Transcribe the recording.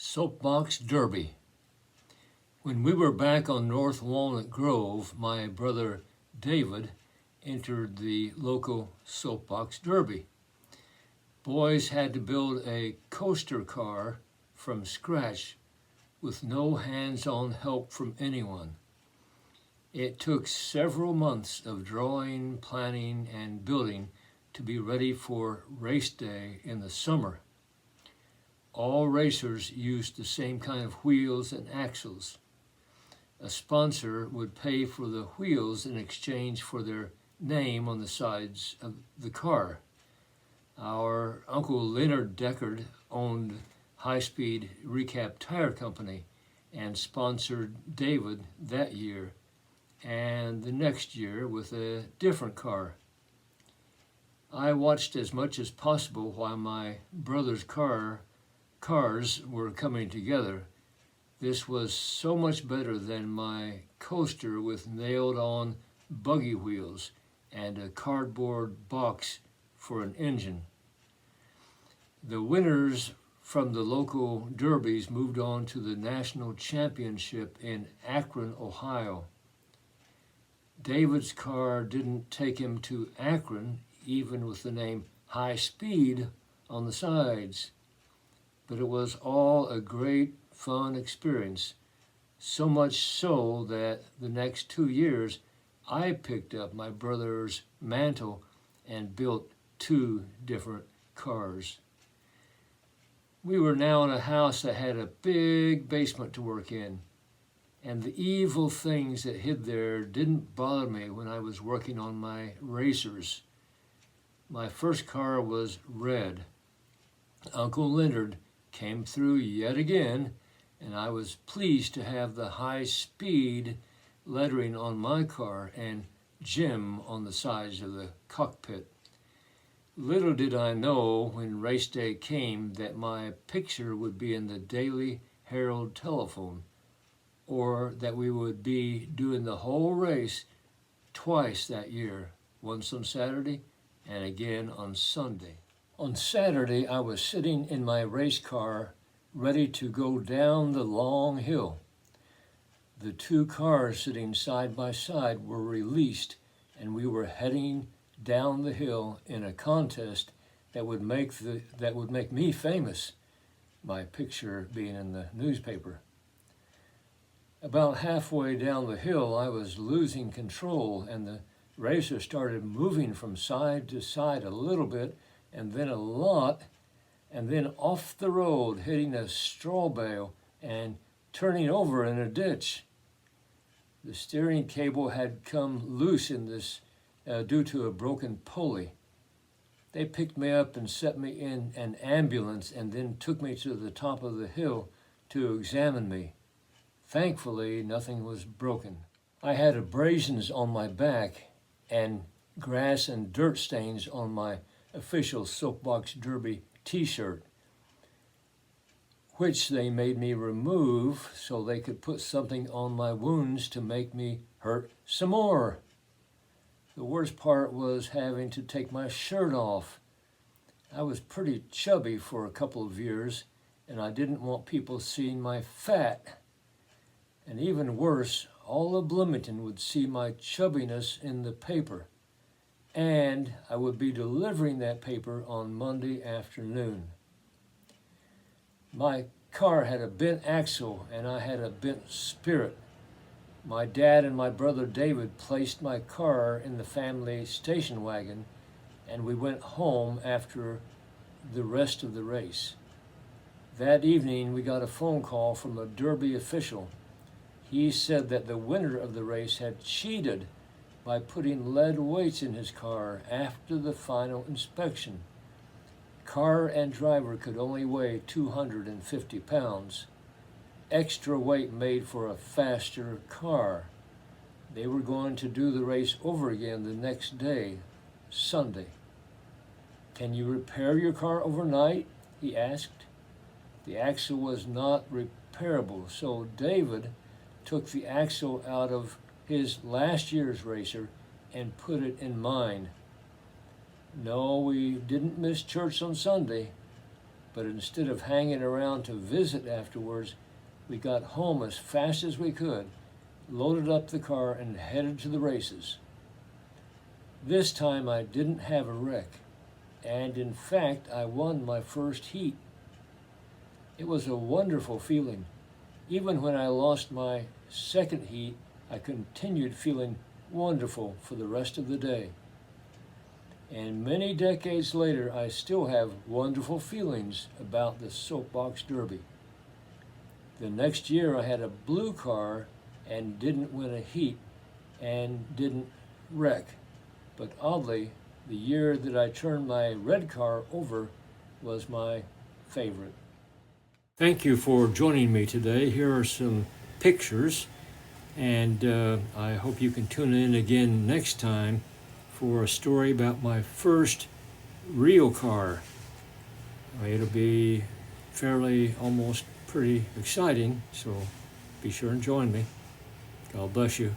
Soapbox Derby. When we were back on North Walnut Grove, my brother David entered the local Soapbox Derby. Boys had to build a coaster car from scratch with no hands-on help from anyone. It took several months of drawing, planning, and building to be ready for race day in the summer. All racers used the same kind of wheels and axles. A sponsor would pay for the wheels in exchange for their name on the sides of the car. Our Uncle Leonard Deckard owned High Speed Recap Tire Company and sponsored David that year and the next year with a different car. I watched as much as possible while my brother's cars were coming together. This was so much better than my coaster with nailed-on buggy wheels and a cardboard box for an engine. The winners from the local derbies moved on to the national championship in Akron, Ohio. David's car didn't take him to Akron, even with the name High Speed on the sides. But it was all a great, fun experience, so much so that the next 2 years I picked up my brother's mantle and built 2 different cars. We were now in a house that had a big basement to work in, and the evil things that hid there didn't bother me when I was working on my racers. My first car was red. Uncle Leonard came through yet again, and I was pleased to have the High Speed lettering on my car and Jim on the sides of the cockpit. Little did I know when race day came that my picture would be in the Daily Herald Telephone, or that we would be doing the whole race twice that year, once on Saturday and again on Sunday. On Saturday, I was sitting in my race car, ready to go down the long hill. The 2 cars sitting side by side were released, and we were heading down the hill in a contest that would make me famous, my picture being in the newspaper. About halfway down the hill, I was losing control, and the racer started moving from side to side a little bit, and then a lot, and then off the road, hitting a straw bale and turning over in a ditch. The steering cable had come loose in this due to a broken pulley. They picked me up and set me in an ambulance and then took me to the top of the hill to examine me. Thankfully, nothing was broken. I had abrasions on my back and grass and dirt stains on my official Soapbox Derby t-shirt, which they made me remove so they could put something on my wounds to make me hurt some more. The worst part was having to take my shirt off. I was pretty chubby for a couple of years, and I didn't want people seeing my fat. And even worse, all of Bloomington would see my chubbiness in the paper. And I would be delivering that paper on Monday afternoon. My car had a bent axle and I had a bent spirit. My dad and my brother David placed my car in the family station wagon, and we went home after the rest of the race. That evening we got a phone call from a Derby official. He said that the winner of the race had cheated by putting lead weights in his car after the final inspection. Car and driver could only weigh 250 pounds. Extra weight made for a faster car. They were going to do the race over again the next day, Sunday. "Can you repair your car overnight?" he asked. The axle was not repairable, so David took the axle out of his last year's racer and put it in mine. No, we didn't miss church on Sunday, but instead of hanging around to visit afterwards, we got home as fast as we could, loaded up the car, and headed to the races. This time I didn't have a wreck, and in fact I won my first heat. It was a wonderful feeling. Even when I lost my second heat, I continued feeling wonderful for the rest of the day. And many decades later, I still have wonderful feelings about the Soapbox Derby. The next year I had a blue car and didn't win a heat and didn't wreck. But oddly, the year that I turned my red car over was my favorite. Thank you for joining me today. Here are some pictures, and I hope you can tune in again next time for a story about my first real car. It'll be fairly, almost pretty exciting, so be sure and join me. God bless you.